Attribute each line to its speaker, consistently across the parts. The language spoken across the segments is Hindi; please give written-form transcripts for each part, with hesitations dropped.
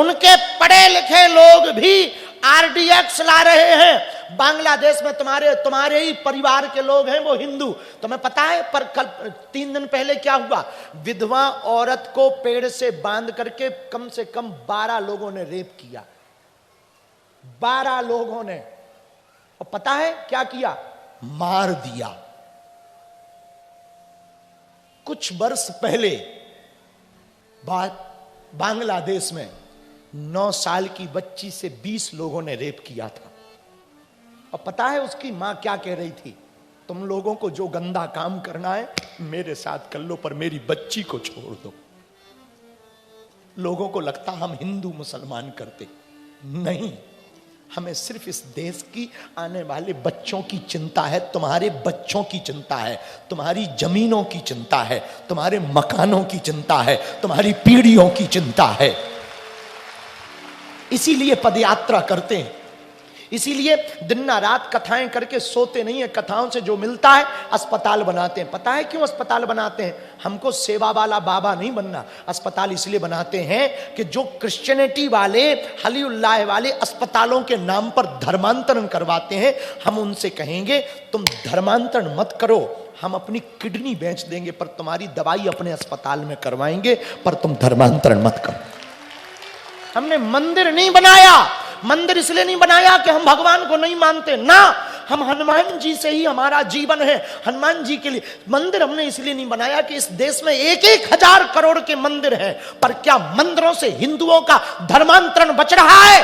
Speaker 1: उनके पढ़े लिखे लोग भी आरडीएक्स ला रहे हैं। बांग्लादेश में तुम्हारे ही परिवार के लोग हैं वो हिंदू। तुम्हें पता है पर कल 3 दिन पहले क्या हुआ? विधवा औरत को पेड़ से बांध करके कम से कम 12 लोगों ने रेप किया। 12 लोगों ने। और पता है क्या किया? मार दिया। कुछ वर्ष पहले बांग्लादेश में 9 साल की बच्ची से 20 लोगों ने रेप किया था। और पता है उसकी मां क्या कह रही थी? तुम लोगों को जो गंदा काम करना है मेरे साथ कर लो, पर मेरी बच्ची को छोड़ दो। लोगों को लगता हम हिंदू मुसलमान करते नहीं, हमें सिर्फ इस देश की आने वाले बच्चों की चिंता है, तुम्हारे बच्चों की चिंता है, तुम्हारी जमीनों की चिंता है, तुम्हारे मकानों की चिंता है, तुम्हारी पीढ़ियों की चिंता है। इसीलिए पदयात्रा करते हैं, इसीलिए दिन ना रात कथाएं करके सोते नहीं है। कथाओं से जो मिलता है अस्पताल बनाते हैं। पता है क्यों अस्पताल बनाते हैं? हमको सेवा वाला बाबा नहीं बनना। अस्पताल इसलिए बनाते हैं कि जो क्रिश्चियनिटी वाले, हलीउल्लाह वाले अस्पतालों के नाम पर धर्मांतरण करवाते हैं, हम उनसे कहेंगे तुम धर्मांतरण मत करो, हम अपनी किडनी बेच देंगे पर तुम्हारी दवाई अपने अस्पताल में करवाएंगे, पर तुम धर्मांतरण मत करो। हमने मंदिर नहीं बनाया। मंदिर इसलिए नहीं बनाया कि हम भगवान को नहीं मानते ना, हम हनुमान जी से ही हमारा जीवन है। हनुमान जी के लिए मंदिर हमने इसलिए नहीं बनाया कि इस देश में 1,000 करोड़ के मंदिर हैं, पर क्या मंदिरों से हिंदुओं का धर्मांतरण बच रहा है?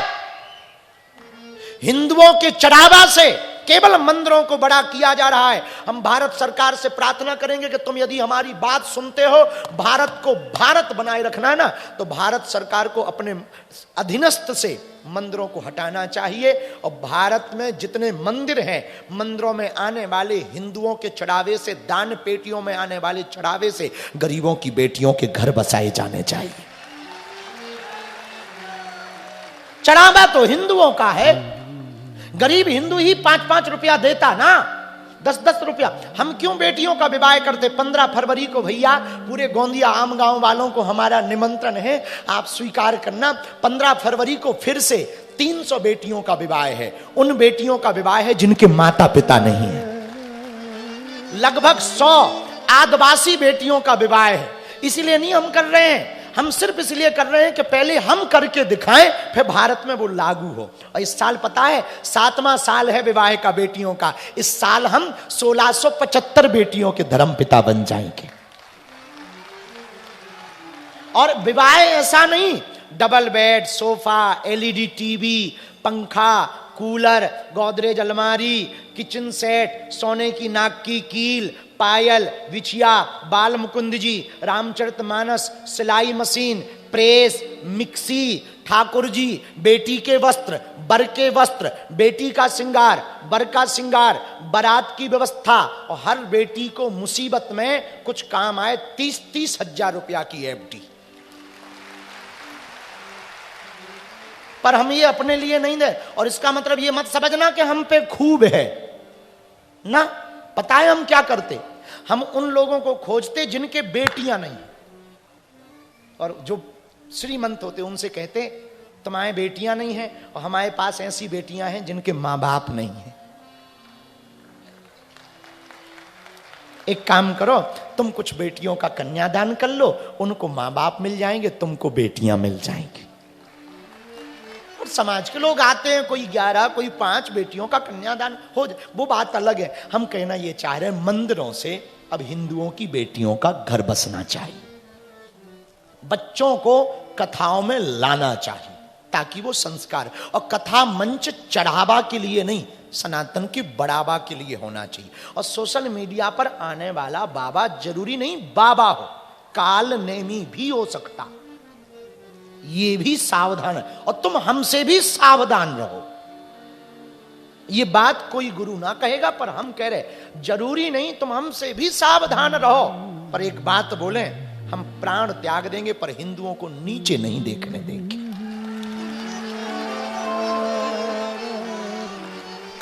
Speaker 1: हिंदुओं के चढ़ावा से केवल मंदिरों को बड़ा किया जा रहा है। हम भारत सरकार से प्रार्थना करेंगे कि तुम यदि हमारी बात सुनते हो, भारत को भारत बनाए रखना है ना, तो भारत सरकार को अपने अधीनस्थ से मंदिरों को हटाना चाहिए। और भारत में जितने मंदिर हैं, मंदिरों में आने वाले हिंदुओं के चढ़ावे से, दान पेटियों में आने वाले चढ़ावे से गरीबों की बेटियों के घर बसाए जाने चाहिए। चढ़ावा तो हिंदुओं का है। गरीब हिंदू ही 5-5 रुपया देता ना, 10-10 रुपया। हम क्यों बेटियों का विवाह करते? 15 फरवरी को भैया पूरे गोंदिया आम गांव वालों को हमारा निमंत्रण है, आप स्वीकार करना। 15 फरवरी को फिर से 300 बेटियों का विवाह है। उन बेटियों का विवाह है जिनके माता पिता नहीं है। लगभग 100 आदिवासी बेटियों का विवाह है। इसीलिए नहीं हम कर रहे हैं, हम सिर्फ इसलिए कर रहे हैं कि पहले हम करके दिखाएं, फिर भारत में वो लागू हो। और इस साल पता है 7वां साल है विवाह का बेटियों का। इस साल हम 1675 बेटियों के धर्मपिता बन जाएंगे। और विवाह ऐसा नहीं, double bed, sofa, LED TV, पंखा, कूलर, गोदरेज अलमारी, किचन सेट, सोने की नाक की कील, पायल, बिछिया, बाल मुकुंद जी, रामचरितमानस, सिलाई machine, press, mixie, Thakur ji, बेटी के वस्त्र, बर के वस्त्र, बेटी का श्रृंगार, बर का श्रृंगार, बारात की व्यवस्था। और हर बेटी को मुसीबत में कुछ काम आए 30-30 हजार रुपया की एफडी। पर हम ये अपने लिए नहीं दे। और इसका मतलब ये मत समझना कि हम पे खूब है ना। पता है हम क्या करते? हम उन लोगों को खोजते जिनके बेटियां नहीं, और जो श्रीमंत होते उनसे कहते तुम्हारे बेटियां नहीं हैं, और हमारे पास ऐसी बेटियां हैं जिनके मां बाप नहीं हैं। एक काम करो, तुम कुछ बेटियों का कन्यादान कर लो, उनको मां बाप मिल जाएंगे, तुमको बेटियां मिल जाएंगी। समाज के लोग आते हैं, कोई 11, कोई 5 बेटियों का कन्यादान हो जाए, वो बात अलग है। हम कहना ये चाह रहे हैं मंदिरों से अब हिंदुओं की बेटियों का घर बसना चाहिए, बच्चों को कथाओं में लाना चाहिए ताकि वो संस्कार। और कथा मंच चढ़ावा के लिए नहीं, सनातन के बढ़ावा के लिए होना चाहिए। और सोशल मीडिया पर आने वाला बाबा जरूरी नहीं बाबा हो, काल नेमी भी हो सकता, ये भी सावधान है। और तुम हमसे भी सावधान रहो। ये बात कोई गुरु ना कहेगा, पर हम कह रहे जरूरी नहीं, तुम हमसे भी सावधान रहो। पर एक बात बोले, हम प्राण त्याग देंगे पर हिंदुओं को नीचे नहीं देखने देंगे।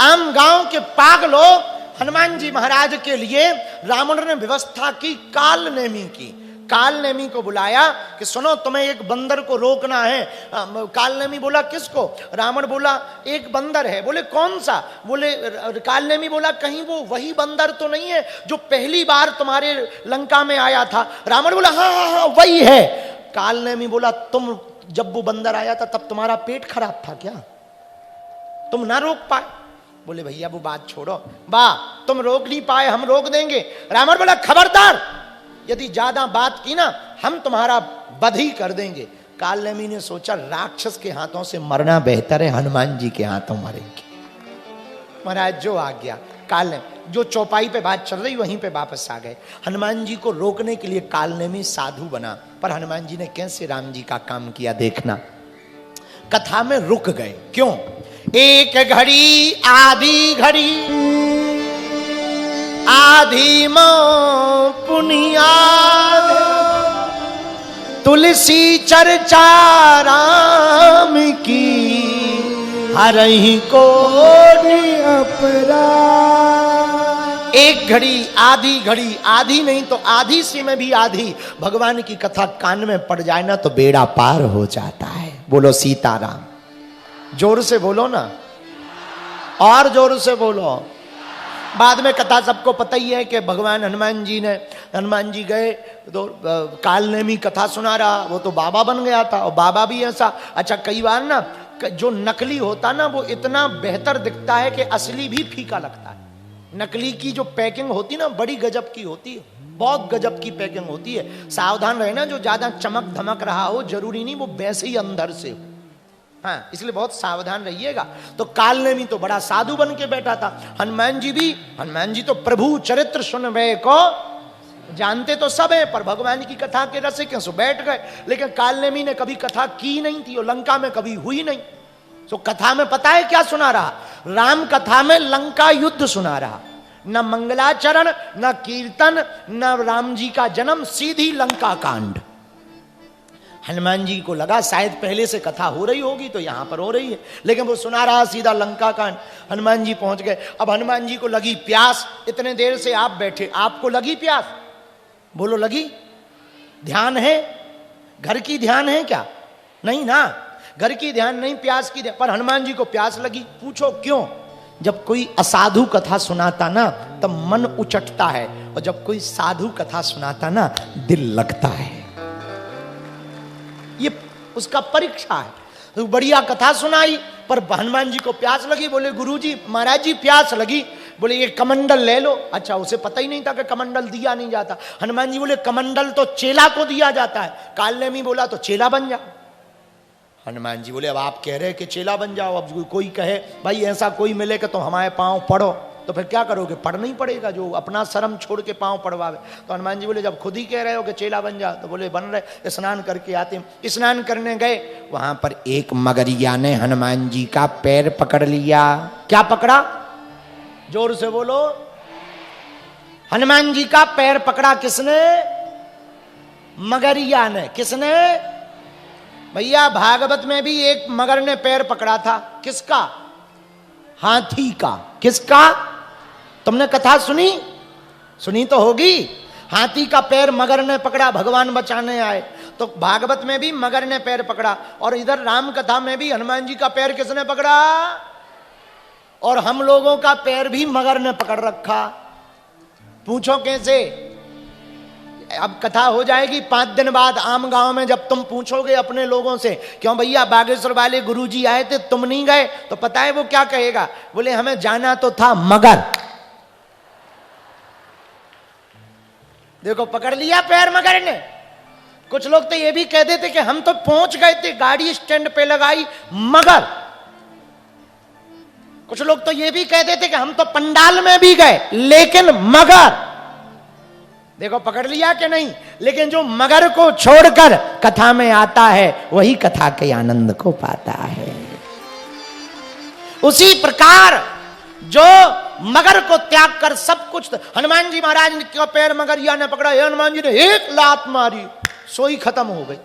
Speaker 1: आम गांव के पागलों हनुमान जी महाराज के लिए रावण ने व्यवस्था की काल नेमी की। कालनेमी को बुलाया कि सुनो तुम्हें एक बंदर को रोकना है। कालनेमी बोला किसको? रावण बोला एक बंदर है। बोले कौन सा? बोले कालनेमी बोला कहीं वो वही बंदर तो नहीं है जो पहली बार तुम्हारे लंका में आया था? रावण बोला हाँ हाँ हाँ वही है। कालनेमी बोला तुम जब वो बंदर आया था तब तुम्हारा पेट खराब था क्या? तुम ना रोक पाए? बोले भैया वो बात छोड़ो, वाह तुम रोक नहीं पाए हम रोक देंगे। रावण बोला खबरदार, यदि ज्यादा बात की ना हम तुम्हारा वध ही कर देंगे। कालनेमी ने सोचा राक्षस के हाथों से मरना बेहतर है, हनुमान जी के हाथों मरेंगे। महाराज जो आ गया, कालनेमी जो चौपाई पे बात चल रही वहीं पे वापस आ गए। हनुमान जी को रोकने के लिए कालनेमी साधु बना, पर हनुमान जी ने कैसे राम जी का काम किया देखना। कथा में रुक गए, क्यों? एक घड़ी आधी घड़ी आधी मो पुनियाद, तुलसी चर्चा राम की हरहि को अपराध। एक घड़ी आधी नहीं तो आधी से में भी आधी भगवान की कथा कान में पड़ जाए ना तो बेड़ा पार हो जाता है। बोलो सीताराम। जोर से बोलो ना, और जोर से बोलो। बाद में कथा सबको पता ही है कि भगवान हनुमान जी गए तो कालनेमी कथा सुना रहा, वो तो बाबा बन गया था। और बाबा भी ऐसा, अच्छा कई बार ना जो नकली होता ना वो इतना बेहतर दिखता है कि असली भी फीका लगता है। नकली की जो पैकिंग होती ना बड़ी गजब की होती है, बहुत गजब की पैकिंग होती है। सावधान रहना, जो ज्यादा चमक धमक रहा हो जरूरी नहीं वो वैसे ही अंदर से हो। हाँ, इसलिए बहुत सावधान रहिएगा। तो कालनेमी तो बड़ा साधु बन के बैठा था। हनुमान जी तो प्रभु चरित्र सुनवे को जानते तो सब है, पर भगवान की कथा के रसिक हैं सो बैठ गए। लेकिन कालनेमी ने कभी कथा की नहीं थी और लंका में कभी हुई नहीं। तो कथा में पता है क्या सुना रहा? राम कथा में लंका युद्ध सुना रहा, न मंगलाचरण न कीर्तन न राम जी का जन्म, सीधी लंका कांड। हनुमान जी को लगा शायद पहले से कथा हो रही होगी तो यहां पर हो रही है, लेकिन वो सुना रहा सीधा लंका कांड। हनुमान जी पहुंच गए। अब हनुमान जी को लगी प्यास, इतने देर से आप बैठे, आपको लगी प्यास? बोलो लगी? ध्यान है? घर की ध्यान है क्या? नहीं ना, घर की ध्यान नहीं, प्यास की ध्यान। पर हनुमान जी को प्यास लगी। पूछो क्यों? जब कोई असाधु कथा सुनाता ना तब मन उचटता है, और जब कोई साधु कथा सुनाता ना दिल लगता है। ये उसका परीक्षा है। तो बढ़िया कथा सुनाई, पर हनुमान जी को प्यास लगी। बोले गुरुजी, महाराज जी प्यास लगी। बोले ये कमंडल ले लो। अच्छा, उसे पता ही नहीं था कि कमंडल दिया नहीं जाता। हनुमान जी बोले कमंडल तो चेला को दिया जाता है। कालनेमी बोला तो चेला बन जा। हनुमान जी बोले अब आप कह रहे कि चेला बन जाओ, अब कोई कहे भाई ऐसा कोई मिले कि तुम हमारे पांव पढ़ो, तो फिर क्या करोगे? पढ़ना ही पड़ेगा, जो अपना शर्म छोड़ के पांव पड़वावे। तो हनुमान जी बोले जब खुद ही कह रहे हो कि चेला बन जा, तो बोले बन रहे। स्नान करके आते हैं। स्नान करने गए, वहां पर एक मगरिया ने हनुमान जी का पैर पकड़ लिया। क्या पकड़ा? जोर से बोलो। हनुमान जी का पैर पकड़ा किसने? मगरिया ने। किसने? भैया भागवत में भी एक मगर ने पैर पकड़ा था। किसका? हाथी का। किसका? तुमने कथा सुनी? सुनी तो होगी। हाथी का पैर मगर ने पकड़ा, भगवान बचाने आए। तो भागवत में भी मगर ने पैर पकड़ा, और इधर राम कथा में भी हनुमान जी का पैर किसने पकड़ा? और हम लोगों का पैर भी मगर ने पकड़ रखा। पूछो कैसे? अब कथा हो जाएगी 5 दिन बाद आम गांव में। जब तुम पूछोगे अपने लोगों से क्यों भैया बागेश्वर वाले गुरुजी आए थे तुम नहीं गए, तो पता है वो क्या कहेगा? बोले हमें जाना तो था मगर। देखो पकड़ लिया पैर मगर ने। कुछ लोग तो ये भी कह देते कि हम तो पहुंच गए थे, गाड़ी स्टैंड पे लगाई मगर। कुछ लोग तो ये भी कह देते कि हम तो पंडाल में भी गए लेकिन मगर। देखो पकड़ लिया कि नहीं? लेकिन जो मगर को छोड़कर कथा में आता है वही कथा के आनंद को पाता है। उसी प्रकार जो मगर को त्याग कर सब कुछ। हनुमान जी महाराज का पैर मगरिया ने पकड़ा, हनुमान जी ने एक लात मारी, सोई खत्म हो गई।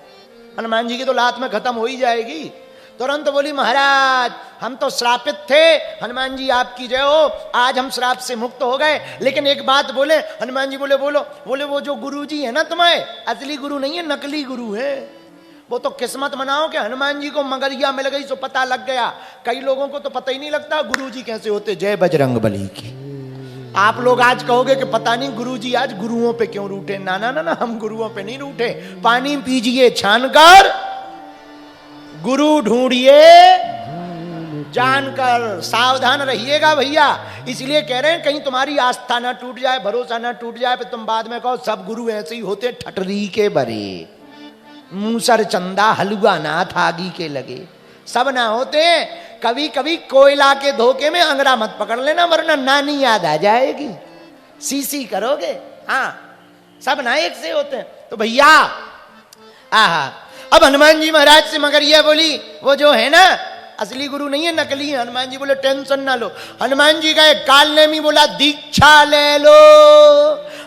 Speaker 1: हनुमान जी की तो लात में खत्म हो ही जाएगी। तुरंत बोली महाराज हम तो श्रापित थे, हनुमान जी आपकी जय हो, आज हम श्राप से मुक्त हो गए। लेकिन एक बात बोले, हनुमान जी बोले बोलो, बोले वो जो गुरु जी है ना तुम्हारे, असली गुरु नहीं है, नकली गुरु है। वो तो किस्मत मनाओ कि हनुमान जी को मगरिया मिल गई तो पता लग गया। कई लोगों को तो पता ही नहीं लगता गुरु जी कैसे होते। जय बजरंग बली की। आप लोग आज कहोगे कि पता नहीं गुरु जी आज गुरुओं पे क्यों रूठे। ना ना ना ना, हम गुरुओं पे नहीं रूठे। पानी पीजिए छानकर, गुरु ढूंढिए जानकर, सावधान रहिएगा भैया। इसलिए कह रहे हैं कहीं तुम्हारी आस्था ना टूट जाए, भरोसा ना टूट जाए, फिर तुम बाद में कहो सब गुरु ऐसे ही होते ठटरी के बरे, मूसर चंदा हलुआ नाथ आगी के लगे। सब ना होते, कभी कभी कोयला के धोखे में अंगड़ा मत पकड़ लेना, वरना नानी याद आ जाएगी, सीसी करोगे। हाँ, सब ना एक से होते हैं। तो भैया आहा, अब हनुमान जी महाराज से मगर ये बोली वो जो है ना असली गुरु नहीं है, नकली है। हनुमान जी बोले टेंशन ना लो। हनुमान जी गए, काल ने भी बोला दीक्षा ले लो।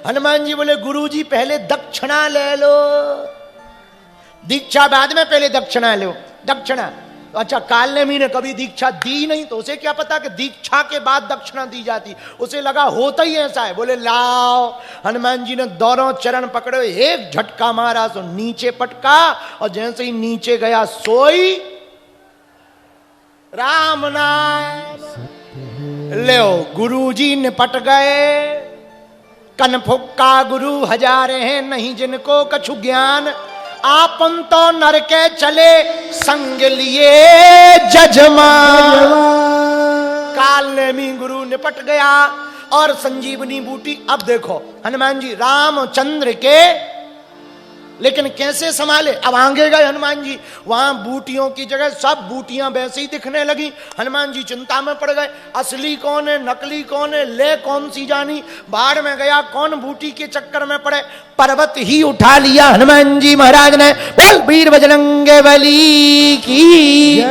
Speaker 1: हनुमान जी बोले गुरु जी पहले दक्षिणा ले लो, दीक्षा बाद में, पहले दक्षिणा लो। दक्षिणा अच्छा, कालनेमी ने कभी दीक्षा दी नहीं, तो उसे क्या पता कि दीक्षा के बाद दक्षिणा दी जाती। उसे लगा होता ही ऐसा है। बोले लाओ। हनुमान जी ने दोनों चरण पकड़े, एक झटका मारा तो नीचे पटका, और जैसे ही नीचे गया सोई राम नाम ले। गुरु जी निपट गए। कन फुक्का गुरु हजारे हैं, नहीं जिनको कछु ज्ञान। आपन तो नर के चले, संग लिए जजमान। काल नेमी गुरु निपट गया और संजीवनी बूटी। अब देखो हनुमान जी रामचंद्र के, लेकिन कैसे संभाले। अब आगे गए हनुमान जी, वहां बूटियों की जगह सब बूटियां वैसे ही दिखने लगी। हनुमान जी चिंता में पड़ गए, असली कौन है नकली कौन है, ले कौन सी जानी। बाढ़ में गया कौन बूटी के चक्कर में पड़े, पर्वत ही उठा लिया हनुमान जी महाराज ने। बोल वीर बजरंग बली की।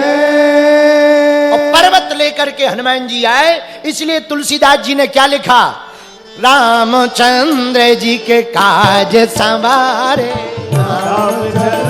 Speaker 1: और पर्वत लेकर के हनुमान जी आए। इसलिए तुलसीदास जी ने क्या लिखा, रामचंद्र जी के काज संवारे, रामचंद्र